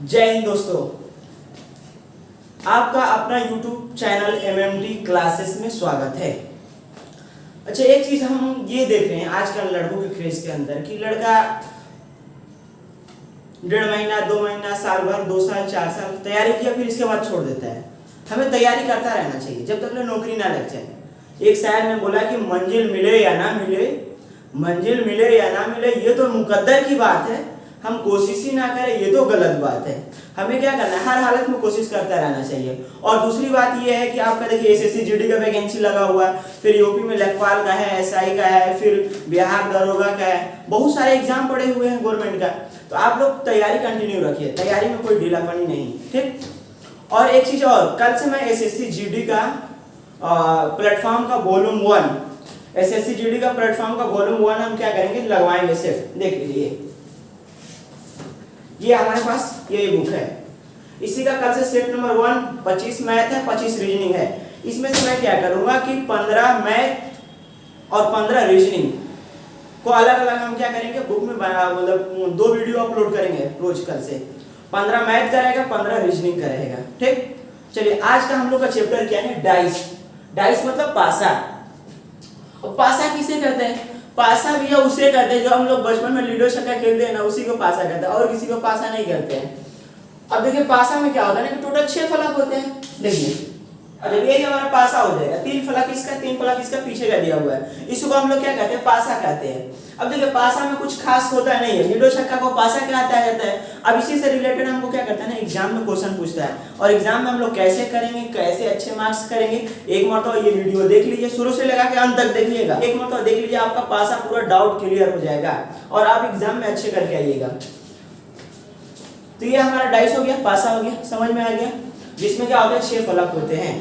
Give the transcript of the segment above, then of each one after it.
जय हिंद दोस्तों, आपका अपना YouTube चैनल MMT क्लासेस में स्वागत है। अच्छा, एक चीज हम ये देख रहे हैं आजकल लड़कों के क्रेज के अंदर कि लड़का 1.5 महीना 2 महीना साल भर 2 साल 4 साल तैयारी किया, फिर इसके बाद छोड़ देता है। हमें तैयारी करता रहना चाहिए जब तक नौकरी ना लग जाए। एक शायर ने बोला कि मंजिल मिले या ना मिले, मंजिल मिले या ना मिले ये तो मुकद्दर की बात है, हम कोशिश ही ना करें ये तो गलत बात है। हमें क्या करना है, हर हालत में कोशिश करता रहना चाहिए। और दूसरी बात ये है कि आपका देखिए SSC GD का वैकेंसी लगा हुआ है, फिर यूपी में लेखपाल का है, SI का है, फिर बिहार दरोगा का है, बहुत सारे एग्जाम पड़े हुए हैं गवर्नमेंट का। तो आप लोग तैयारी कंटिन्यू रखिए, तैयारी में कोई ढीलापनी नहीं, ठीक। और एक चीज और, कल से मैं SSC GD का प्लेटफॉर्म का वॉल्यूम 1 SSC GD का प्लेटफॉर्म का वॉल्यूम 1 हम क्या करेंगे, लगवाएंगे सिर्फ। देख लीजिए, ये हमारे पास ये बुक है, इसी का कल से सेट नंबर 1 25 मैथ है, 25 रीजनिंग है। इसमें से मैं क्या करूंगा कि 15 मैथ और 15 रीजनिंग को अलग अलग हम क्या करेंगे, बुक में बना, मतलब 2 वीडियो अपलोड करेंगे रोज। कल से 15 मैथ का रहेगा, 15 रीजनिंग का रहेगा, ठीक। चलिए, आज का हम लोग का चैप्टर क्या है, डाइस। डाइस मतलब पासा। और पासा किसे कहते हैं? पासा भैया उसे कहते हैं जो हम लोग बचपन में लूडो छक्का खेलते हैं ना, उसी को पासा कहते हैं, और किसी को पासा नहीं कहते हैं। अब देखिए पासा में क्या होता है ना कि टोटल 6 फलक होते हैं। देखिए, अब ये हमारा पासा हो जाएगा, 3 फलक इसका, 3 फलक इसका पीछे का दिया हुआ है, इसको हम लोग क्या कहते हैं, पासा कहते हैं। अब देखिए पासा में कुछ खास होता नहीं है, लूडो छक्का को पासा कहता जाता है। अब इसी से रिलेटेड हमको क्या करता है ना, एग्जाम में क्वेश्चन पूछता है, और एग्जाम में हम लोग कैसे करेंगे, कैसे अच्छे मार्क्स करेंगे। एक मरतबा ये वीडियो देख लीजिए, शुरू से लगा के अंत तक देखिएगा। एक मरतबा देख लीजिए, आपका पासा पूरा डाउट क्लियर हो जाएगा और आप एग्जाम में अच्छे करके आइएगा। तो ये हमारा डाइस हो गया, पासा हो गया, समझ में आ गया। जिसमें क्या होता है, 6 फलक होते हैं।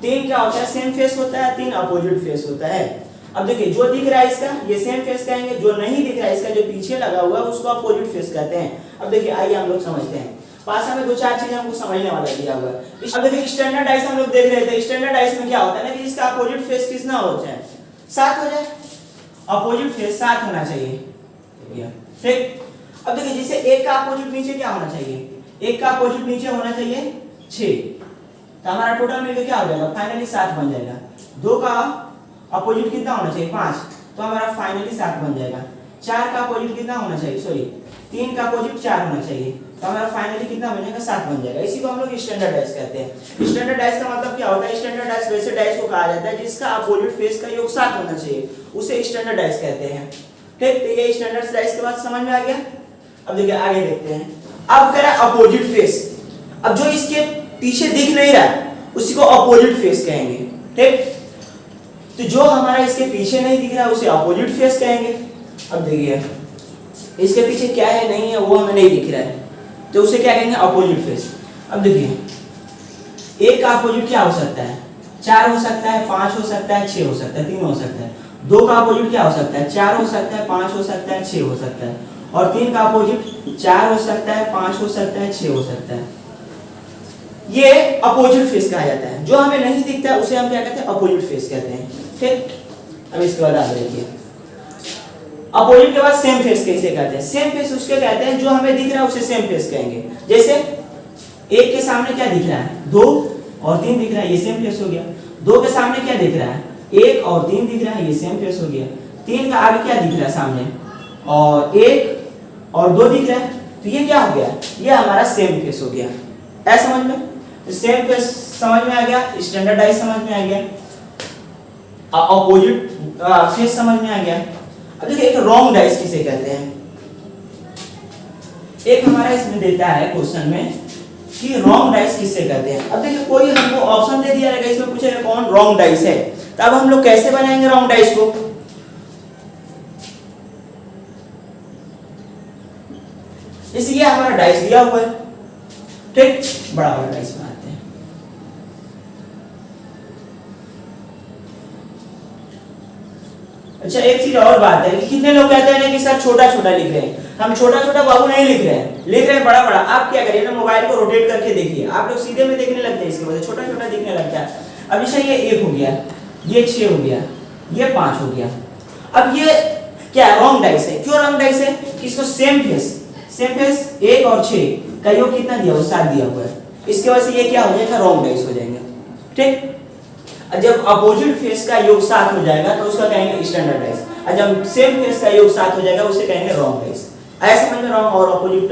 3 क्या होता है, सेम फेस होता है, 3 अपोजिट फेस होता है। अब देखिए, जो दिख रहा है इसका ये सेम फेस कहेंगे, जो नहीं दिख रहा है इसका जो पीछे लगा हुआ है उसको अपोजिट फेस कहते हैं। अब देखिए, आइए हम लोग समझते हैं। पासा में 2-4 चीजें हमको समझने वाला दिया हुआ है। अब देखिए, स्टैंडर्ड डाइस हम लोग देख रहे थे। स्टैंडर्ड डाइस में क्या होता है ना कि इसका अपोजिट फेस कितना हो जाए, 7 हो जाए। अपोजिट फेस 7 होना चाहिए, ठीक। अब देखिए, जैसे 1 का अपोजिट नीचे क्या होना चाहिए, 1 का अपोजिट नीचे होना चाहिए 6, तो हमारा टोटल मिलकर क्या हो जाएगा, फाइनली 7 बन जाएगा। 2 का अपोजिट कितना होना चाहिए, 5, तो हमारा फाइनली 7 बन जाएगा। 4 का अपोजिट कितना होना चाहिए, सॉरी 3 का अपोजिट 4 होना चाहिए, तो हमारा फाइनली कितना बन जाएगा, 7 बन जाएगा। इसी को हम लोग स्टैंडर्ड डाइस कहते हैं। स्टैंडर्ड डाइस का मतलब क्या होता है, स्टैंडर्ड डाइस वैसे डाइस को कहा जाता है जिसका अपोजिट फेस का योग 7 होना चाहिए, उसे स्टैंडर्ड डाइस कहते हैं, ठीक। तो ये स्टैंडर्ड डाइस के बाद समझ में आ गया। अब देखिए आगे देखते हैं। अब कह रहा है अपोजिट फेस। अब जो इसके पीछे दिख नहीं रहा है उसी को अपोजिट फेस कहेंगे, ठीक। तो जो हमारा इसके पीछे नहीं दिख रहा है उसे अपोजिट फेस कहेंगे। अब देखिए, इसके पीछे क्या है नहीं है वो हमें नहीं दिख रहा है, तो उसे क्या कहेंगे, अपोजिट फेस। अब देखिए, 1 का अपोजिट क्या हो सकता है, 4 हो सकता है, 5 हो सकता है, 6 हो सकता है, 3 हो सकता है। 2 का अपोजिट क्या हो सकता है, 4 हो सकता है, 5 हो सकता है, 6 हो सकता है। और 3 का अपोजिट 4 हो सकता है, 5 हो सकता है, 6 हो सकता है। ये अपोजिट फेस कहा जाता है। जो हमें नहीं दिखता है उसे हम क्या कहते हैं, अपोजिट फेस कहते हैं, ठीक। अब इसके बाद आगे देखिए, अपोजिट के बाद सेम फेस कैसे कहते हैं। सेम फेस उसके कहते हैं जो हमें दिख रहा है उसे सेम फेस कहेंगे। जैसे 1 के सामने क्या दिख रहा है, 2 और 3 दिख रहा है, ये सेम फेस हो गया। 2 के सामने क्या दिख रहा है, 1 और 3 दिख रहा है, ये सेम फेस हो गया। 3 का आगे क्या दिख रहा है सामने, और 1 और 2 दिख रहा है, तो ये क्या हो गया, ये हमारा सेम फेस हो गया। ऐसा समझ में, सेम फेस समझ में आ गया, स्टैंडर्ड डाइस समझ में आ गया, अपोजिट फेस समझ में आ गया। अब देखिए, एक रॉन्ग डाइस किसे कहते हैं। एक हमारा इसमें देता है क्वेश्चन में कि रॉन्ग डाइस किसे कहते हैं। अब देखिए, कोई हमको ऑप्शन दे दिया रहेगा, इसमें पूछेगा कौन रॉन्ग डाइस है, तो अब हम लोग कैसे बनाएंगे रॉन्ग डाइस को। इसलिए हमारा डाइस दिया हुआ है, ठीक। बड़ा बड़ा डाइस बनाते हैं। अच्छा, एक चीज और बात है कि कितने लोग कहते हैं कि सर छोटा छोटा लिख रहे हैं। हम छोटा छोटा बाबू नहीं लिख रहे हैं, लिख रहे हैं बड़ा बड़ा। आप क्या करिए ना, मोबाइल को रोटेट करके देखिए, आप लोग सीधे में देखने लगते हैं, इसकी वजह छोटा छोटा दिखने लगता है। अब जैसे ये 1 हो गया, ये 6 हो गया, ये 5 हो गया। अब ये क्या रॉन्ग डाइस है। क्यों रॉन्ग डाइस है कि इसको सेम फेस 1 और 6 का योग कितना दिया हुआ 7 दिया हुआ है, इसके वजह से ये क्या हो जाएगा रॉन्ग डाइस हो जाएंगे। ठीक, जब अपोजिट फेस का योग 7 हो जाएगा तो उसका कहेंगे स्टैंडर्ड डाइस, और जब सेम फेस का योग 7 हो जाएगा उसे कहेंगे रॉन्ग डाइस। ऐसे समझ में रॉन्ग और अपोजिट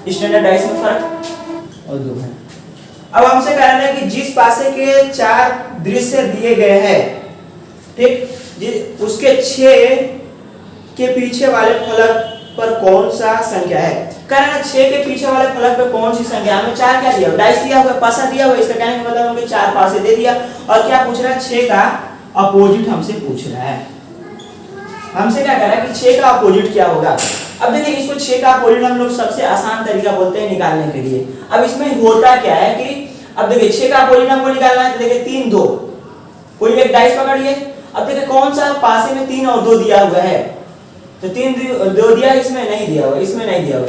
स्टैंडर्ड डाइस में फर्क और दो है। अब हमसे कह रहे हैं कि जिस पासे के 4 दृश्य दिए गए हैं, ठीक, उसके 6 के पीछे वाले फलक पर कौन सा संख्या है। कह रहे हैं 6 के पीछे वाले फलक पे कौन सी संख्या, हमें 4 क्या दिया, डाइस दिया हुआ, पासा दिया हुआ, इसका कहने का मतलब हमें 4 पासे दे दिया। और क्या पूछ रहा है, 6 का अपोजिट हमसे पूछ रहा है। हमसे क्या कह रहा है कि 6 का अपोजिट क्या होगा। अब देखिए इसको 6 का अपोजिट हम लोग सबसे आसान तरीका बोलते हैं निकालने के लिए। अब इसमें होता क्या है कि अब देखिए 6 का अपोजिट हमको निकालना है, तो देखिए 3 2, कोई एक डाइस पकड़िए। अब देखिए कौन सा पासे में 3 और 2 दिया हुआ है, तो 3 2 दिया, इसमें नहीं दिया हुआ, इसमें नहीं दिया हुआ।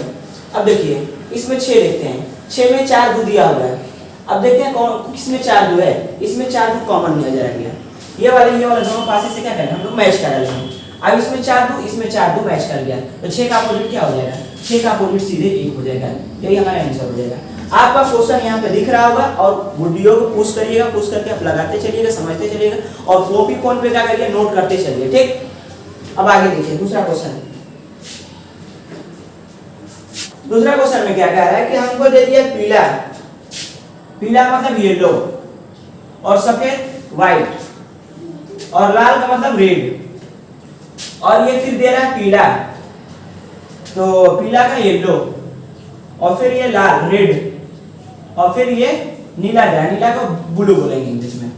अब देखिए इसमें 6 देखते हैं, 6 में 4 2 दिया हुआ है। अब देखते हैं कौन किसमें 4 2 है, इसमें 4 2 कॉमन नजर आ गया, ये वाला दोनों पासे से क्या करना है हम लोग मैच करा लेंगे। अब इसमें 4 2 इसमें 4 2 मैच कर गया, तो 6 का अपोजिट क्या हो जाएगा, 6 का अपोजिट सीधे 1 हो जाएगा। यही हमारा आंसर हो जाएगा। आपका क्वेश्चन यहाँ पे दिख रहा होगा और वीडियो को पुश करिएगा, पुश करके आप लगाते चलिएगा, समझते चलिएगा और कॉपी फोन पे क्या करिए नोट करते चलिए। ठीक, अब आगे देखिए दूसरा क्वेश्चन। दूसरा क्वेश्चन में क्या कह रहा है कि हमको दे दिया पीला, पीला मतलब येलो, और सफेद व्हाइट, और लाल का मतलब रेड, और ये फिर दे रहा है पीला, तो पीला का येलो, और फिर ये लाल रेड, और फिर ये नीला दे रहा है, नीला को ब्लू बोलेंगे इंग्लिश में।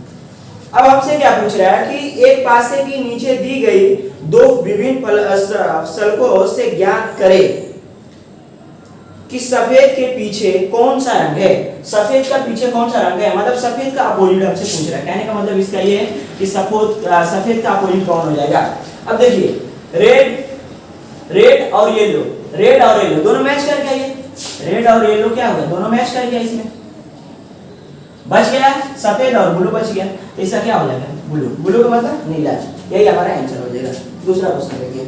अब हमसे क्या पूछ रहा है कि एक पासे की नीचे दी गई 2 विभिन्न फलकों से ज्ञात करें कि सफेद के पीछे कौन सा रंग है। सफेद का पीछे कौन सा रंग है, मतलब सफेद का अपोजिट हमसे पूछ रहा है। कहने का मतलब इसका ये है कि सफेद का अपोजिट कौन हो जाएगा। अब देखिए रेड और येलो, रेड और येलो दोनों मैच कर गया, ये रेड और येलो क्या होगा, दोनों मैच कर गया, इसमें बच गया सफेद और ब्लू बच गया, तो इसका क्या हो जाएगा ब्लू, ब्लू का मतलब नीला। यही हमारा आंसर हो जाएगा। दूसरा क्वेश्चन देखिए।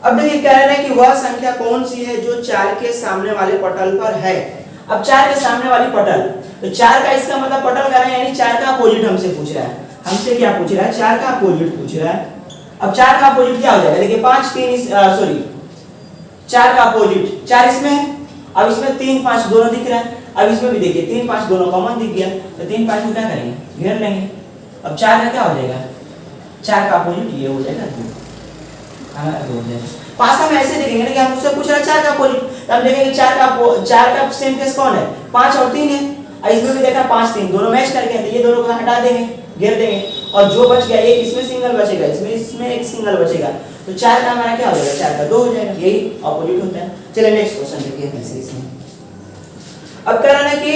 अब देखिए कह रहे हैं कि वह संख्या कौन सी है जो 4 के सामने वाले पटल पर है। अब 4 के सामने वाली पटल, तो 4 का इसका मतलब पटल कर रहे हैं, यानी 4 का अपोजिट हमसे पूछ रहा है। हमसे क्या पूछ रहा है, 4 का अपोजिट पूछ रहा है। अब 4 का अपोजिट क्या हो जाएगा, देखिए 5 3 सॉरी 4 का अपोजिट 4 इसमें है, अब इसमें 3 5 दोनों दिख रहा है, अब इसमें भी देखिए 3 5 दोनों कॉमन दिख गया, तो 3 5 में क्या करेंगे घेर लेंगे। अब 4 का क्या हो जाएगा, 4 का अपोजिट ये हो जाएगा 2। पासा में ऐसे देखेंगे ना कि हम उससे पूछ रहा है 4 का अपोजिट, तो हम देखेंगे 4 का सेम फेस कौन है, 5 और 3 है, और इसमें भी देखा 5 3 दोनों मैच करके, तो ये दोनों को हटा देंगे, घेर देंगे, और जो बच गया एक इसमें सिंगल बचेगा, इसमें एक सिंगल बचेगा, तो 4 का हमारा क्या हो जाएगा, 4 का 2 हो जाएगा। यही अपोजिट होता है। चलिए नेक्स्ट क्वेश्चन देखिए कैसे इसमें। अब कह रहा है कि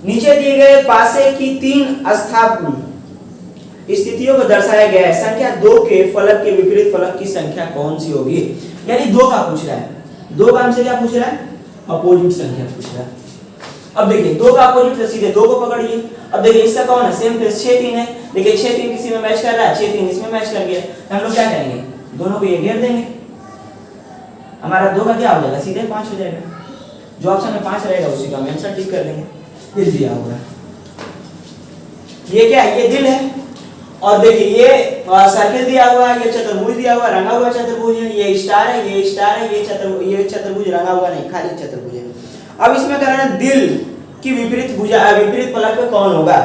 नीचे दिए गए पासे की 3 अस्थापन स्थितियों को दर्शाया गया है, संख्या 2 के फलक के विपरीत फलक की संख्या कौन सी होगी। यानी 2 का पूछ रहा है, 2 का हमसे क्या पूछ रहा है, अपोजिट संख्या पूछ रहा है। अब देखिए 2 का अपोजिट, तो सीधे 2 को पकड़िए। अब देखिए इसका कौन है, सेम फेस 6 3 है, देखिए 6 3 किसी में मैच कर रहा है, 6 3 इसमें मैच कर गया, तो हम लोग क्या करेंगे, दोनों को ये घेर देंगे, हमारा 2 का क्या हो जाएगा, सीधे 5 हो जाएगा। जो ऑप्शन में 5 रहेगा उसी का हम आंसर टिक कर लेंगे। दिल दिया होगा, ये क्या है, ये दिल है, और देखिए ये सर्कल दिया हुआ है, ये चतुर्भुज दिया हुआ, रंगा हुआ चतुर्भुज है, ये स्टार है, ये स्टार है, ये चतुर्भुज रंगा हुआ नहीं, खाली चतुर्भुज है। अब इसमें करना है दिल की विपरीत भुजा, विपरीत फलक पे कौन होगा।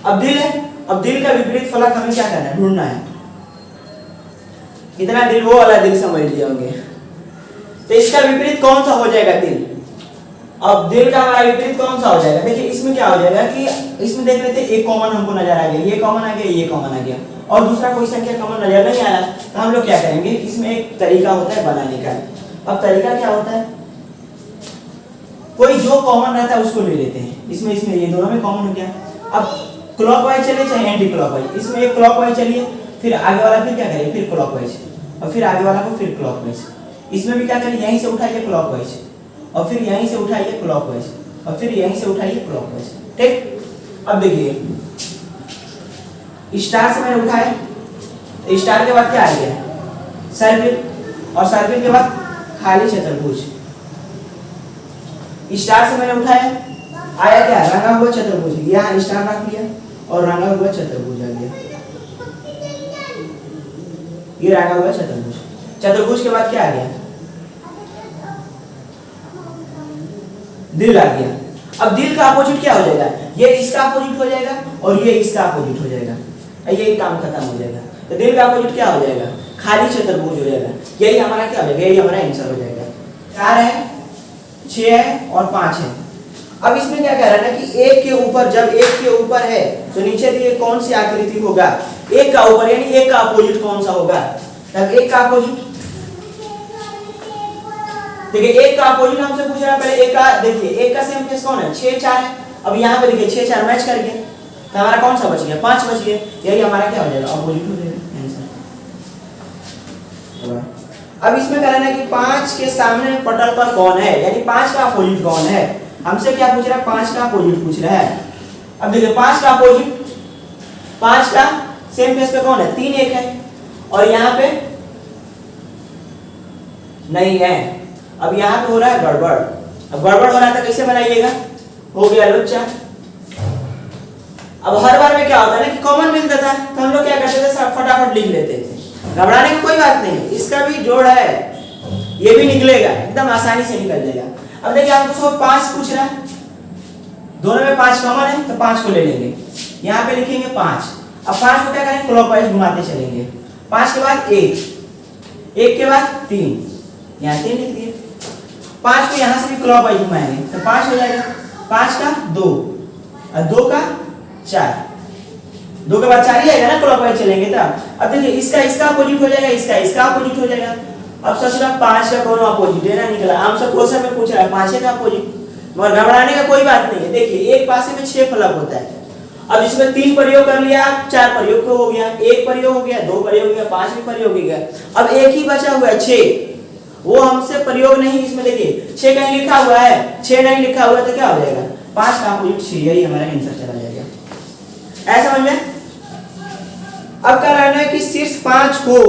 अब दिल है, अब दिल का विपरीत फलक हमें क्या करना है, ढूंढना है। इतना दिल वो वाला दिल समझ लिए होंगे, तो इसका विपरीत कौन सा हो जाएगा, दिल। अब दिल का हमारा विपरीत कौन सा हो जाएगा, देखिए इसमें क्या हो जाएगा कि इसमें देख लेते हैं, एक कॉमन हमको नजर आ गया, ये कॉमन आ गया, ये कॉमन आ गया, और दूसरा कोई संख्या कॉमन नजर नहीं आ रहा, तो हम लोग क्या करेंगे, इसमें एक तरीका होता है बनाने का। अब तरीका क्या होता है, कोई जो कॉमन रहता है उसको ले लेते हैं। इसमें ये दोनों में कॉमन हो गया। अब क्लॉकवाइज चलिए चाहे एंटी क्लॉकवाइज, इसमें एक क्लॉकवाइज चलिए, फिर आगे वाला फिर क्या करें, फिर क्लॉकवाइज, और फिर आगे वाला को फिर क्लॉकवाइज। इसमें भी क्या करें, यहीं से उठाइए क्लॉकवाइज, और फिर यहीं से उठाइए क्लॉकवाइज, और फिर यहीं से उठाइए क्लॉकवाइज। ठीक, अब देखिए स्टार से मैंने उठाया, तो स्टार के बाद क्या आ गया, सर्किल, और सर्किल के बाद खाली चतुर्भुज, स्टार से मैंने उठाया, आया क्या, रंगा हुआ चतुर्भुज, यहाँ स्टार रख लिया और रंगा हुआ चतुर्भुज आ गया, ये रंगा हुआ चतुर्भुज। चतुर्भुज के बाद क्या आ गया, दिल आ गया। अब दिल का अपोजिट क्या हो जाएगा, ये इसका अपोजिट हो जाएगा और ये इसका अपोजिट हो जाएगा, यही काम खत्म हो जाएगा। तो दिल का अपोजिट क्या हो जाएगा, खाली चतुर्भुज हो जाएगा। यही हमारा क्या हो जाएगा, यही हमारा आंसर हो जाएगा। 4 है, 6 है और 5 है। अब इसमें क्या कह रहा है कि एक के ऊपर, जब एक के ऊपर है तो नीचे दिए कौन सी आकृति होगा, एक का ऊपर, यानी एक का अपोजिट कौन सा होगा। तब एक का अपोजिट, देखिए एक का अपोजिट हमसे पूछ रहा है पहले। एक का देखिए, एक का सेम फेस कौन है, 6 4 है। अब यहाँ पे देखिए 6 4 मैच कर गए तो हमारा कौन सा बच गया, 5 बच गया। यही हमारा क्या हो जाएगा, अपोजिट हो जाएगा आंसर। अब इसमें कहना है कि 5 के सामने पटल पर कौन है, यानी 5 का अपोजिट कौन है। हमसे क्या पूछ रहा है, 5 का अपोजिट पूछ रहा है। अब देखिए 5 का अपोजिट, 5 का सेम फेस पे कौन है, 3 1 है और यहाँ पे नहीं है। अब यहाँ पे हो रहा है गड़बड़। अब गड़बड़ हो रहा था, कैसे बनाइएगा, हो गया लोचा। अब हर बार में क्या होता है ना कि कॉमन मिल जाता है तो हम लोग क्या करते थे, सब फटाफट लिख लेते थे। घबराने की कोई बात नहीं, इसका भी जोड़ है, ये भी निकलेगा, एकदम आसानी से निकल जाएगा। अब देखिए आपको 5 पूछ रहा है, दोनों में 5 कॉमन है तो 5 को ले लेंगे, यहाँ पे लिखेंगे 5। अब 5 को क्या करेंगे, क्लॉकवाइज घुमाते चलेंगे। 5 के बाद 1, 1 के बाद 3, यहाँ 3 लिख दिए। 5 को यहाँ से भी क्लॉकवाइज घुमाएंगे तो 5 हो जाएगा। 5 का 2 और 2 का 4, 2 के बाद 4 ही आएगा ना, क्लॉकवाइज चलेंगे तब। अब देखिए इसका अपोजिट हो जाएगा, इसका अपोजिट हो जाएगा। अब सोचना 5 का कौन अपोजिट है ना, निकला। हमसे क्वेश्चन में पूछ रहा है 5 का अपोजिट, मगर घबराने का कोई बात नहीं है। देखिए एक पासे में 6 फलक होता है। अब इसमें 3 प्रयोग कर लिया, 4 प्रयोग को हो गया, 1 प्रयोग हो गया, 2 प्रयोग हो गया, 5 भी प्रयोग हो गया। अब एक ही बचा हुआ है 6, वो हमसे प्रयोग नहीं। इसमें देखिए 6 कहीं लिखा हुआ है, 6 नहीं लिखा हुआ तो क्या हो जाएगा, 5 का अपोजिट 6, यही हमारा आंसर चला जाएगा। ऐसा समझ में। अब कह रहा है कि शीर्ष 5 हो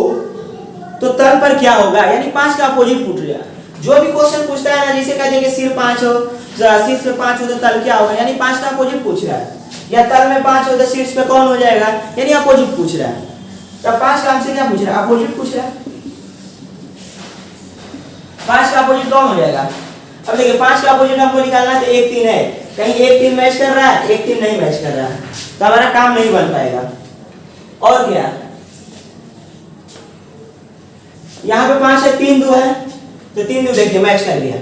तो तल पर क्या होगा, यानी 5 का अपोजिट पूछ रहा है। जो भी क्वेश्चन पूछता है ना, जैसे कह देंगे शीर्ष 5 हो, शीर्ष पे 5 हो तो तल क्या होगा, यानी 5 का अपोजिट पूछ रहा है। या तल में 5 हो तो शीर्ष पे कौन हो जाएगा, यानी अपोजिट पूछ रहा है। तब 5 का हमसे क्या पूछ रहा है, अपोजिट पूछ रहा है। 5 का अपोजिट कौन हो जाएगा। अब देखिए 5 का अपोजिट हमको निकालना है तो 1 3 है, कहीं 1 3 मैच कर रहा है, 1 3 नहीं मैच कर रहा है तो हमारा काम नहीं बन पाएगा। और क्या, यहाँ पे 5 है, 3 2 है तो 3 2 देखिए मैच कर गया।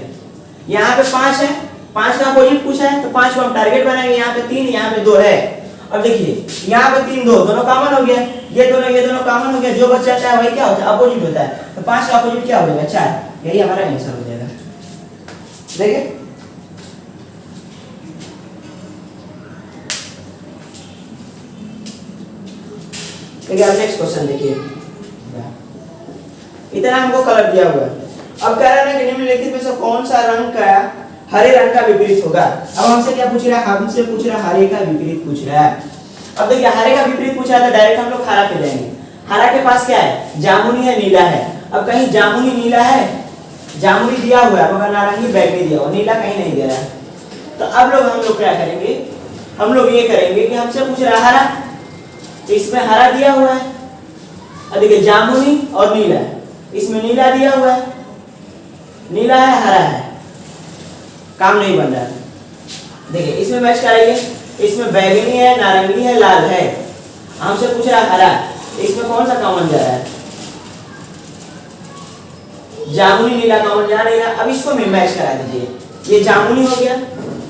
यहाँ पे 5 है, 5 का अपोजिट पूछा है तो 5 को हम टारगेट बनाएंगे। यहाँ पे 3, यहाँ पे 2 है। अब देखिए यहाँ पे 3 2 दोनों कॉमन हो गया, ये दोनों कॉमन हो गया, जो बच जाता है वही क्या होता है, अपोजिट होता है। तो 5 का अपोजिट क्या हो जाएगा, 4, यही हमारा आंसर हो जाएगा। देखिए अब नेक्स्ट क्वेश्चन देखिए, इतना हमको कलर दिया हुआ है। अब कह रहा है कि निम्नलिखित में से कौन सा रंग का हरे रंग का विपरीत होगा। अब हमसे क्या पूछ रहा है, हमसे पूछ रहा है हरे का विपरीत पूछ रहा है। अब देखिए हरे का विपरीत पूछा है तो डायरेक्ट हम लोग हरा पे जाएंगे। हरा के पास क्या है, जामुनी है, नीला है। अब कहीं जामुनी नीला है, जामुनी दिया हुआ है मगर नारंगी बैगनी दिया हुआ, नीला कहीं नहीं दे रहा है। तो अब हम लोग क्या करेंगे, हम लोग ये करेंगे कि हमसे पूछ रहा है हरा, तो इसमें हरा दिया हुआ है। अब देखिए जामुनी और नीला है, इसमें नीला दिया हुआ है, नीला है हरा है, काम नहीं बन रहा है। देखिए इसमें मैच कराइए, इसमें बैगनी है, नारंगी है, लाल है। हमसे पूछ रहा है हरा, इसमें कौन सा कॉमन जा रहा है, जामुनी नीला कॉमन जा नहीं रहा। अब इसको मैं मैच करा दीजिए, ये जामुनी हो गया,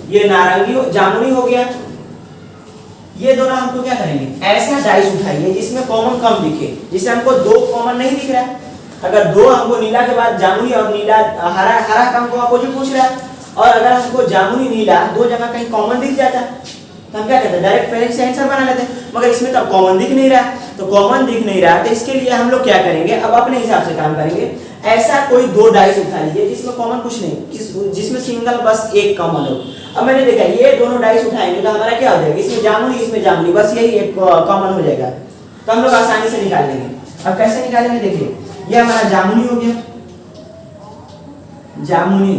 ये नारंगी जामुनी हो गया। ये दोनों हमको क्या करेंगे, ऐसा डाइस उठाइए जिसमें कॉमन कम दिखे, जिससे हमको 2 कॉमन नहीं दिख रहा है। अगर 2 हमको नीला के बाद जामुनी और नीला हरा का हमको अपोजिट पूछ रहा है, और अगर हमको जामुनी नीला 2 जगह कहीं कॉमन दिख जाता तो हम क्या कहते हैं, डायरेक्ट पहले से आंसर बना लेते हैं। मगर इसमें तो कॉमन दिख नहीं रहा, तो कॉमन दिख नहीं रहा तो इसके लिए हम लोग क्या करेंगे, अब अपने हिसाब से काम करेंगे। ऐसा कोई 2 डाइस उठा लीजिए जिसमें कॉमन कुछ नहीं, जिसमें सिंगल बस एक कॉमन हो। अब मैंने देखा ये दोनों डाइस उठाएंगे तो हमारा क्या हो जाएगा, इसमें जामुनी, बस यही एक कॉमन हो जाएगा, तो हम लोग आसानी से निकाल लेंगे। अब कैसे निकालेंगे, देखिए ये हमारा जामुनी हो गया, जामुनी,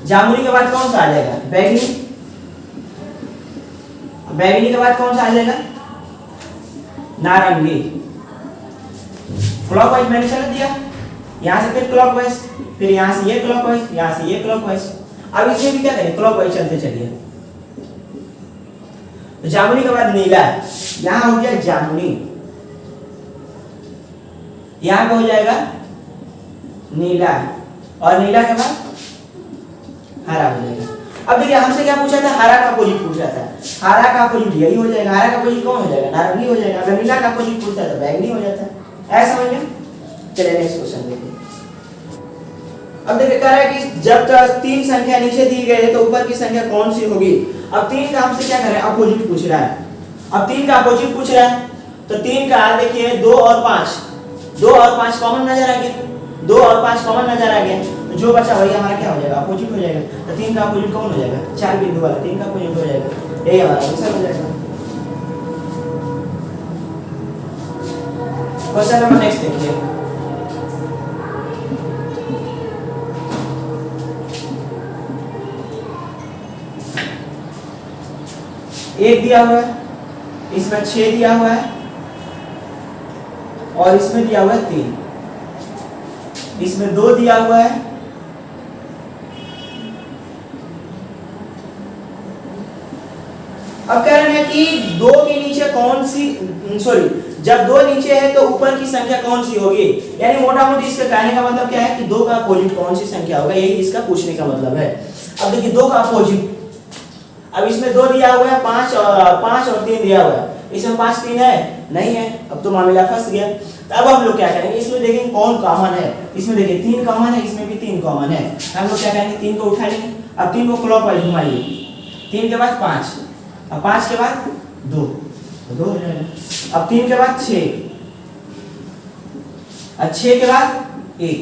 जामुनी के बाद कौन सा आ जाएगा? बैगनी। बैगनी के बाद कौन सा आ जाएगा? नारंगी। क्लॉकवाइज मैंने चल दिया, यहाँ से फिर क्लॉकवाइज, फिर यहाँ से ये क्लॉकवाइज, यहाँ से ये क्लॉकवाइज। अब इसमें भी क्या करें? क्लॉकवाइज चलते चलिए। तो जामुनी के बाद नीला, यहाँ हो गया जामुनी, यहाँ पे हो जाएगा नीला, और नीला के बाद हरा हो जाएगा। अब देखिए हमसे क्या पूछा था? हरा का अपोजिट पूछा था। हरा का अपोजिट यही हो जाएगा। हरा का अपोजिट कौन हो जाएगा? नारंगी हो जाएगा। अगर नीला का अपोजिट पूछता है तो बैगनी हो जाता है। ऐसा समझ में? चलिए नेक्स्ट क्वेश्चन देखिए। अब देखिए कह रहा है कि जब तक 3 संख्या नीचे दी गई है तो ऊपर की संख्या कौन सी होगी? अब 3 का हमसे क्या कर रहा है? अपोजिट पूछ रहा है। अब 3 का अपोजिट पूछ रहा है तो 3 का देखिए 2 और 5, 2 और 5 कॉमन नजर आ गया, 2 और 5 कॉमन नजर आ गया, तो जो बचा वही हमारा क्या हो जाएगा? अपोजिट हो जाएगा। तो 3 का अपोजिट कौन हो जाएगा? 4 बिंदु वाला 3 का अपोजिट हो जाएगा। यही हमारा आंसर हो जाएगा। क्वेश्चन नंबर नेक्स्ट देखिए। एक दिया हुआ है, इसमें 6 दिया हुआ है, और इसमें दिया हुआ है 3, इसमें 2 दिया हुआ है, अब कह रहे हैं कि 2 के नीचे कौन सी, सॉरी, जब 2 नीचे है तो ऊपर की संख्या कौन सी होगी? यानी मोटा मोटी इसका कहने का मतलब क्या है कि 2 का अपोजिट कौन सी संख्या होगा, यही इसका पूछने का मतलब है। अब देखिए 2 का अपोजिट, अब इसमें 2 दिया हुआ है, 5 और 3 दिया हुआ है, इसमें 5 3 है नहीं है, अब तो मामला फंस गया। तो अब हम लोग क्या करेंगे? इसमें देखेंगे कौन कॉमन है। इसमें देखिए 3 कॉमन है, इसमें भी 3 कॉमन है। हम लोग क्या करेंगे? 3 को उठा लेंगे। अब 3 को क्लॉकवाइज घुमाइए, 3 के बाद 5, अब 5 के बाद 2, तो 2 हो जाएगा। अब 3 के बाद 6, अब 6 के बाद 1।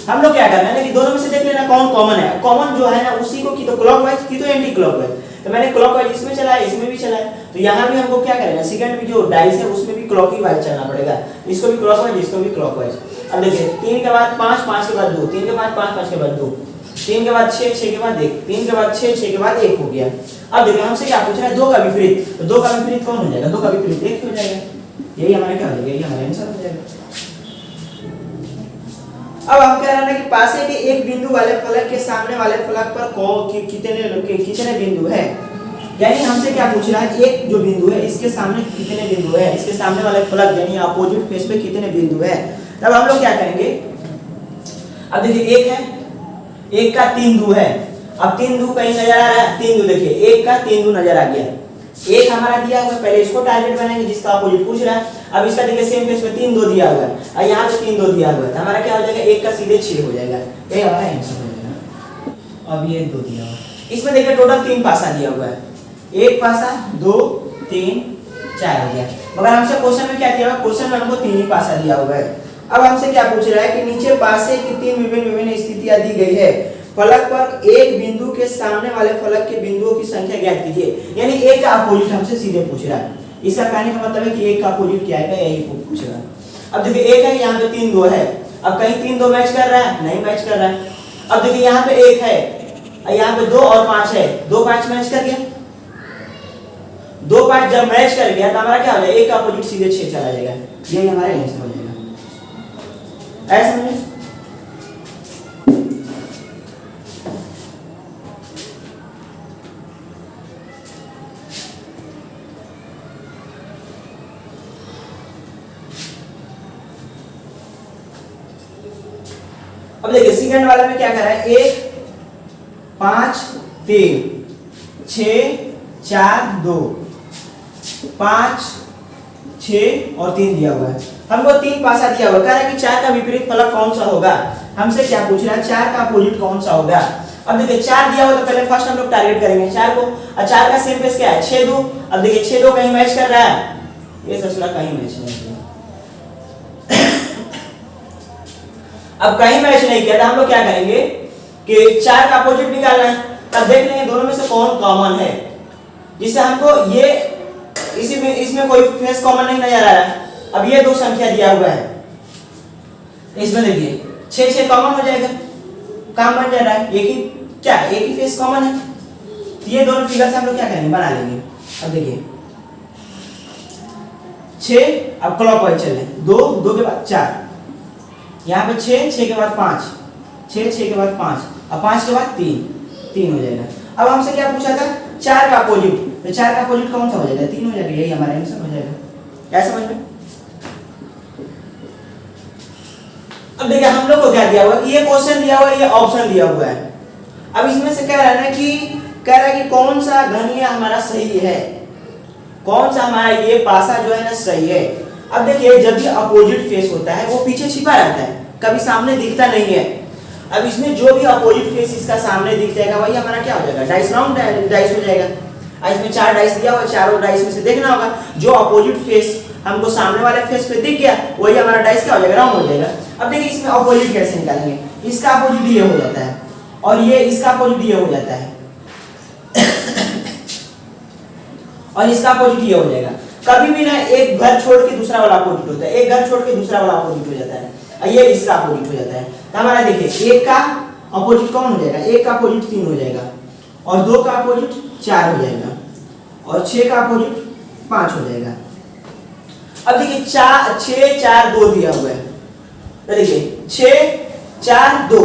हम लोग क्या करना है कि दोनों में से देख लेना कौन कॉमन है। कॉमन जो है ना उसी को की तो क्लॉकवाइज की तो एंटी क्लॉकवाइज, तो मैंने क्लॉकवाइज इसमें चलाया, इसमें भी चलाया, तो यहाँ भी हमको क्या करना है? सेकंड में जो डाइस है उसमें भी क्लॉकवाइज चलना पड़ेगा, इसको भी क्लॉकवाइज, इसको भी क्लॉकवाइज। अब देखिए 3 के बाद 5, 5 के बाद 2, 3 के बाद 5, 5 के बाद 2, 3 के बाद 6, 6 के बाद 1, 3 के बाद 6, 6 के बाद 1 हो गया। अब देखिए हमसे क्या पूछ रहा है? 2 का विपरीत, तो 2 का विपरीत कौन हो जाएगा? 2 का विपरीत 1 हो जाएगा। यही हमारा क्या हो जाएगा? यही हमारा आंसर हो जाएगा। अब हम कह रहे हैं कि पासे के एक बिंदु वाले फलक के सामने वाले फलक पर कितने बिंदु है? यानी हमसे क्या पूछ रहा है? एक जो बिंदु है इसके सामने कितने बिंदु है, इसके सामने वाले फलक यानी अपोजिट फेस पे कितने बिंदु है। तब हम लोग क्या करेंगे? अब देखिए 1 है, 1 का 3 दू है, अब 3 दू कहीं नजर आ रहा है? 3 दू देखिए 1 का 3 दू नजर आ गया। 1 हमारा दिया हुआ है, पहले इसको टारगेट बनाएंगे जिसका अपोजिट पूछ रहा है। अब इसका देखिए सेम फेस में 3 2 दिया हुआ है, और यहाँ पे 3 2 दिया हुआ है, तो हमारा क्या हो जाएगा? 1 का सीधे 6 हो जाएगा। ये हमारा आंसर हो जाएगा। अब ये 2 दिया हुआ है, इसमें देखिए टोटल 3 पासा दिया हुआ है, 1 पासा 2 3 4 हो गया। मगर हमसे क्वेश्चन में क्या दिया हुआ है? क्वेश्चन में हमको 3 ही पासा दिया हुआ है। अब हमसे क्या पूछ रहा है कि नीचे पासे की 3 विभिन्न स्थितियां दी गई है, फलक पर एक बिंदु के सामने वाले फलक के बिंदुओं की संख्या ज्ञात कीजिए। यानी 1 का अपोजिट हमसे सीधे पूछ रहा है। इसका कहने का मतलब है कि 1 का अपोजिट क्या है, यही पूछ रहा है। अब देखिए 1 है, यहाँ पे 3 2 है, अब कहीं 3 2 मैच कर रहा है? नहीं मैच कर रहा है। अब देखिए यहाँ पे 1 है, यहाँ पे 2 और 5 है, 2 5 मैच कर गया, 2 5 जब मैच कर गया तो हमारा क्या हो जाएगा? 1 का अपोजिट सीधे 6 चला जाएगा। यही हमारा आंसर हो जाएगा। ऐसा समझे? अब देखिए सेकंड वाले में क्या कर रहा है? 1 5 3 6 4 2 5 6 और 3 दिया हुआ है। हमको 3 पासा दिया हुआ है, कह रहा है कि 4 का विपरीत फलक कौन सा होगा। हमसे क्या पूछ रहा है? 4 का अपोजिट कौन सा होगा। अब देखिए 4 दिया हुआ तो पहले फर्स्ट हम लोग टारगेट करेंगे 4 को, और 4 का सेम फेस क्या है? 6 2। अब देखिए 6 2 कहीं मैच कर रहा है? ये ससुरा कहीं मैच नहीं किया। अब कहीं मैच नहीं किया तो हम लोग क्या करेंगे कि 4 का अपोजिट निकालना है, तब देख लेंगे दोनों में से कौन कॉमन है, जिससे हमको ये इसी में इसमें कोई फेस कॉमन नहीं नजर आ रहा है। अब ये 2 संख्या दिया हुआ है, इसमें देखिए 6 6 कॉमन हो जाएगा, काम बन जा रहा है, एक ही क्या है, एक ही फेस कॉमन है। तो ये दोनों फिगर से हम लोग क्या करेंगे, बना लेंगे। अब देखिए 6, अब क्लॉकवाइज चल रहे, 2 2 के बाद 4, यहाँ पे 6 6 के बाद 5, 6 6 के बाद 5, अब 5 के बाद 3 3 हो जाएगा। अब हमसे क्या पूछा था, 4 का अपोजिट, तो 4 का अपोजिट कौन सा हो जाएगा, 3 हो जाएगा, यही हमारा आंसर हो जाएगा। क्या समझ में? अब देखिए हम लोग को क्या दिया हुआ कि ये क्वेश्चन दिया हुआ है, ये ऑप्शन दिया हुआ है। अब इसमें से कह रहा है ना कि कह रहा है कि कौन सा घनीय हमारा सही है, कौन सा हमारा ये पासा जो है ना सही है। अब देखिए जब भी अपोजिट फेस होता है वो पीछे छिपा रहता है, कभी सामने दिखता नहीं है। अब इसमें जो भी अपोजिट फेस इसका सामने दिख जाएगा वही हमारा क्या हो जाएगा, डाइस राउंड डाइस हो जाएगा। इसमें 4 डाइस दिया हुआ है, चारों डाइस में से देखना होगा जो अपोजिट फेस हमको सामने वाले फेस पे दिख गया वही हमारा डाइस क्या हो जाएगा, राउंड हो जाएगा। अब देखिए इसमें अपोजिट कैसे निकालेंगे, इसका अपोजिट ये हो जाता है और ये इसका अपोजिट ये हो जाता है और इसका अपोजिट ये हो जाएगा। कभी भी ना एक घर छोड़ के दूसरा वाला अपोजिट होता है, एक घर छोड़ के दूसरा वाला अपोजिट हो जाता है, और ये इसका अपोजिट हो जाता है। तो हमारा देखिए 1 का अपोजिट कौन हो जाएगा, 1 का अपोजिट 3 हो जाएगा, और 2 का अपोजिट 4 हो जाएगा, और 6 का अपोजिट 5 हो जाएगा। अब देखिए 6 4 2 दिया हुआ है, तो देखिए 6 4 2।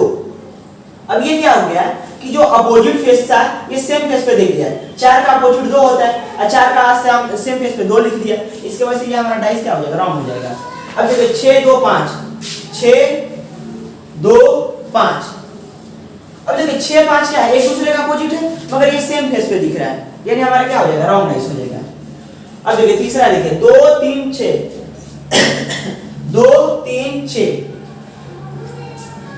अब ये क्या हो गया कि जो अपोजिट फेस था ये सेम फेस पे दिख गया। 4 का अपोजिट 2 होता है और 4 का आज से हम सेम फेस पे 2 लिख दिया, इसके वजह से ये हमारा डाइस क्या हो जाएगा, राउंड हो जाएगा। अब देखिए 6 2 5, 6 2 5। अब देखिए 6 5 क्या है, एक दूसरे का अपोजिट है मगर ये सेम फेस पे दिख रहा है, यानी हमारा क्या हो जाएगा, राउंड डाइस हो जाएगा। अब देखिए तीसरा देखिए 2 3 6 2 3 6।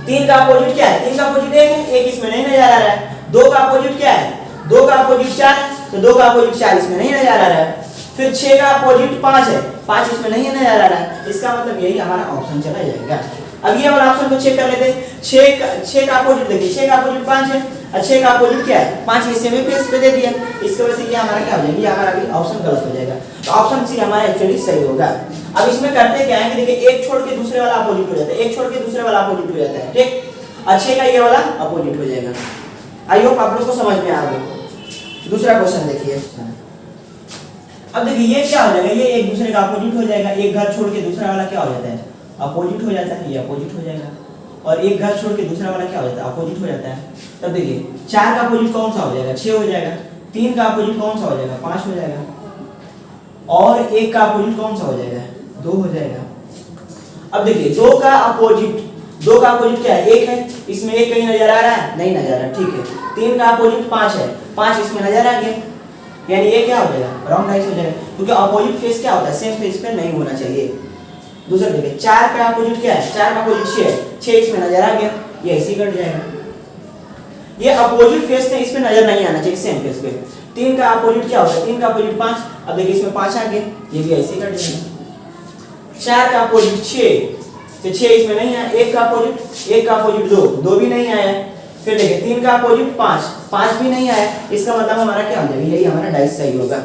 3 का अपोजिट क्या है, 3 का अपोजिट 1 है, 1 इसमें नहीं नजर आ रहा है। 2 का अपोजिट क्या है, 2 का अपोजिट 4 है, तो 2 का अपोजिट 4 इसमें नहीं नजर आ रहा है। फिर 6 का अपोजिट 5 है, 5 इसमें नहीं नजर आ रहा है, इसका मतलब यही हमारा ऑप्शन चला जाएगा। अब ये वाला ऑप्शन को चेक कर लेते हैं। 6 का अपोजिट देखिए, 6 का अपोजिट 5 है और 6 का अपोजिट क्या है, 5 हिस्से में फेस पे दे दिया, इसकी वजह से ये हमारा क्या हो जाएगा, ये हमारा भी ऑप्शन गलत हो जाएगा। तो ऑप्शन सी हमारा एक्चुअली सही होगा। अब इसमें करते क्या है कि देखिए एक छोड़ के दूसरे वाला अपोजिट हो जाता है, एक छोड़ के दूसरे वाला अपोजिट हो जाता है, ठीक। 6 का ये वाला अपोजिट हो जाएगा। आई होप आप लोग को समझ में आ गया। दूसरा क्वेश्चन देखिए। अब देखिए ये क्या हो जाएगा, ये एक दूसरे का अपोजिट हो जाएगा। एक घर छोड़ के दूसरा वाला क्या हो जाता है, अपोजिट हो जाता है, ये अपोजिट हो जाएगा। और एक घर छोड़ के दूसरा वाला क्या हो जाता है, अपोजिट हो जाता है। तब देखिए 4 का अपोजिट कौन सा हो जाएगा, 6 हो जाएगा। 3 का अपोजिट कौन सा हो जाएगा, 5 हो जाएगा। और 1 का अपोजिट कौन सा हो जाएगा, 2 हो जाएगा। अब देखिए 2 का अपोजिट क्या है, 1 है, इसमें 1 कहीं नजर आ रहा है, नहीं नजर आ रहा, ठीक है। 3 का अपोजिट 5 है, 5 इसमें नजर आ गया, यानी ये क्या हो जाएगा, राउंड डाइस हो जाएगा, क्योंकि अपोजिट फेस क्या होता है, सेम फेस पे नहीं होना चाहिए। दूसरा देखिए 4 का अपोजिट क्या है, 4 का अपोजिट 6 है, 6 इसमें नजर आ गया, ये ऐसे ही कट जाएगा। ये अपोजिट फेस ने इसमें नजर नहीं आना चाहिए, सेम फेस पे। 3 का अपोजिट क्या होता है, 3 का अपोजिट 5, अब देखिए इसमें 5 आ गया, ये भी ऐसे ही कट जाएगा। 4 का अपोजिट 6, तो 6 इसमें नहीं आया। 1 का अपोजिट 2, 2 भी नहीं आया। फिर देखिए 3 का अपोजिट 5, 5 भी नहीं आया, इसका मतलब हमारा क्या हो जाएगा, यही हमारा डाइस सही होगा।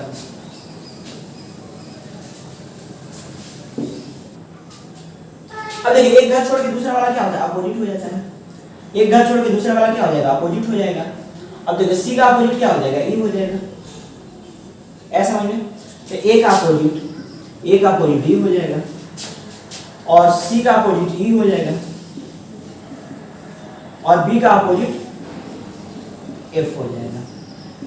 अब देखिए एक घर छोड़ के दूसरा वाला क्या होता है, अपोजिट हो जाता है। एक घर छोड़ के दूसरा वाला क्या हो जाएगा, अपोजिट हो जाएगा। अब देखिए सी का अपोजिट क्या हो जाएगा, ई हो जाएगा। ऐसा समझ में, तो ए का अपोजिट ई हो जाएगा और सी का अपोजिट ई हो जाएगा और बी का अपोजिट एफ हो जाएगा।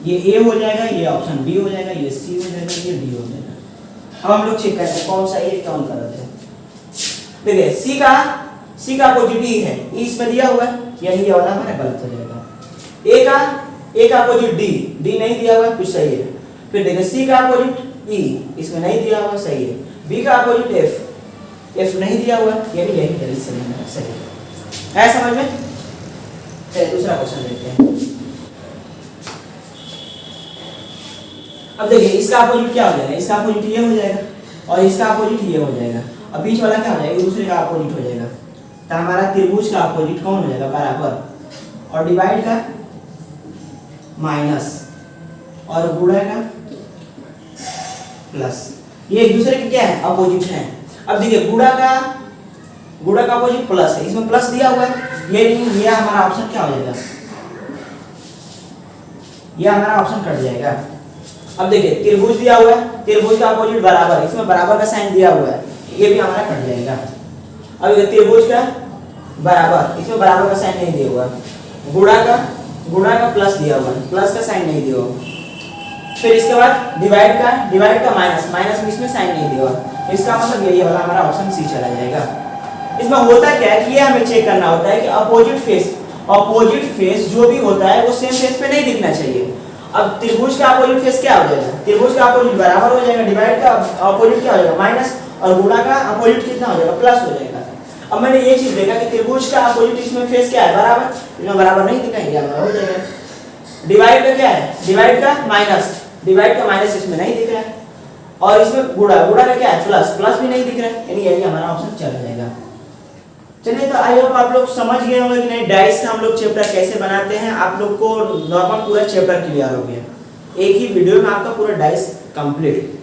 ये ए हो जाएगा, ये ऑप्शन बी हो जाएगा, ये सी हो जाएगा, ये डी हो जाएगा। अब हम लोग चेक करते हैं कौन सा ए कौन गलत है। देखिए सी का अपोजिट ई है, ई इसमें दिया हुआ है, यानी ये वाला हमारा गलत हो जाएगा। ए का अपोजिट डी नहीं दिया हुआ है, कुछ सही है। फिर देखिए सी का अपोजिट ई, इसमें नहीं दिया हुआ, सही है। बी का अपोजिट एफ नहीं दिया हुआ, यानी यही गलत सही है समझ में। चलिए दूसरा क्वेश्चन देखते हैं। अब देखिए इसका अपोजिट क्या हो जाएगा, इसका अपोजिट ये हो जाएगा और इसका अपोजिट ये हो जाएगा। अब बीच वाला क्या हो जाएगा, दूसरे का अपोजिट हो जाएगा। तो हमारा त्रिभुज का अपोजिट कौन हो जाएगा, बराबर, और डिवाइड का माइनस और गुणा का प्लस। ये एक दूसरे के क्या है, अपोजिट है। अब देखिए गुणा का अपोजिट प्लस है, इसमें प्लस दिया हुआ है, ये हमारा ऑप्शन क्या हो जाएगा, ये हमारा ऑप्शन कट जाएगा। अब देखिए त्रिभुज दिया हुआ है, त्रिभुज का अपोजिट बराबर, इसमें बराबर का साइन दिया हुआ है, ये भी हमारा कट जाएगा। अब ये त्रिभुज का बराबर, इसमें बराबर का साइन नहीं दिया हुआ, गुणा का प्लस दिया हुआ है, प्लस का साइन नहीं दिया हुआ। फिर इसके बाद डिवाइड का माइनस में इसमें साइन नहीं दिया हुआ। इसका मतलब ये वाला हमारा ऑप्शन सी चला जाएगा। इसमें होता क्या है कि ये हमें चेक करना होता है कि अपोजिट फेस जो भी होता है वो सेम फेस पे नहीं दिखना चाहिए। अब त्रिभुज का अपोजिट फेस क्या हो जाएगा, त्रिभुज का अपोजिट बराबर हो जाएगा, डिवाइड का अपोजिट क्या हो जाएगा माइनस, और गुणा का अपोजिट कितना हो जाएगा प्लस हो जाएगा। अब मैंने ये चीज देखा कि त्रिभुज का अपोजिट इसमें फेस क्या है बराबर, इसमें बराबर नहीं दिखा, ये हमारा हो जाएगा। डिवाइड का क्या है, डिवाइड का माइनस इसमें नहीं दिख रहा है, और इसमें गुणा का क्या है प्लस भी नहीं दिख रहा है, यानी यही हमारा ऑप्शन चला जाएगा। चलिए तो आई होप आप लोग समझ गए होंगे कि नहीं डाइस का हम लोग चैप्टर कैसे बनाते हैं। आप लोग को नॉर्मल पूरा चैप्टर क्लियर हो गया, एक ही वीडियो में आपका पूरा डाइस कंप्लीट।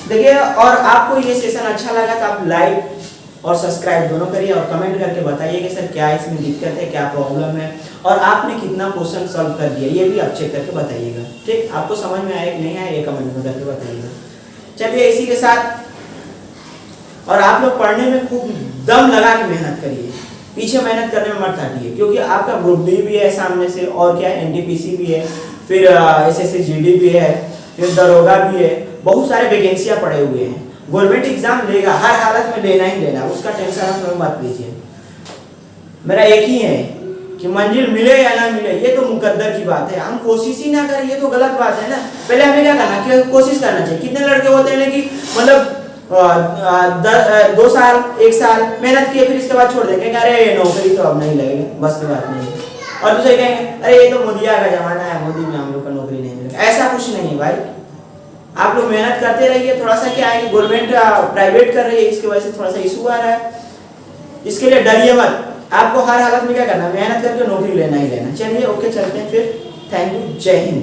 देखिए, और आपको ये सेशन अच्छा लगा तो आप लाइक और सब्सक्राइब दोनों करिए, और कमेंट करके बताइए कि सर क्या इसमें दिक्कत है, क्या प्रॉब्लम है, और आपने कितना क्वेश्चन सॉल्व कर दिया, ये भी आप चेक करके बताइएगा। ठीक, आपको समझ में आया कि नहीं आया ये कमेंट में करके बताइएगा। चलिए इसी के साथ, और आप लोग पढ़ने में खूब दम लगा के मेहनत करिए, पीछे मेहनत करने में मत हटिए, क्योंकि आपका ग्रुप डी भी है सामने से, और क्या है एनटीपीसी भी है, फिर एसएससी जीडी भी है, फिर दरोगा भी है, बहुत सारे वैकेंसियां पड़े हुए हैं। गवर्नमेंट एग्जाम लेगा, हर हालत में लेना ही लेना, उसका टेंशन आप मत लीजिए। मेरा एक ही है कि मंजिल मिले या ना मिले ये तो मुकद्दर की बात है, हम कोशिश ही ना करें ये तो गलत बात है ना। पहले हमें क्या करना है, कोशिश करना चाहिए। कितने लड़के होते हैं कि मतलब 2 साल 1 साल मेहनत किए, फिर इसके बाद छोड़ देंगे, अरे नौकरी तो अब नहीं लगेगी, बस की बात नहीं है। और दूसरे कहेंगे अरे ये तो मोदिया का जमाना है, मोदी में हम लोग का नौकरी नहीं मिलेगा। ऐसा कुछ नहीं है भाई, आप लोग मेहनत करते रहिए। थोड़ा सा क्या है कि गवर्नमेंट प्राइवेट कर रही है, इसकी वजह से थोड़ा सा इशू आ रहा है, इसके लिए डरिए मत। आपको हर हालत में क्या करना है, मेहनत करके नौकरी लेना ही लेना। चलिए ओके, चलते हैं फिर। थैंक यू, जय हिंद।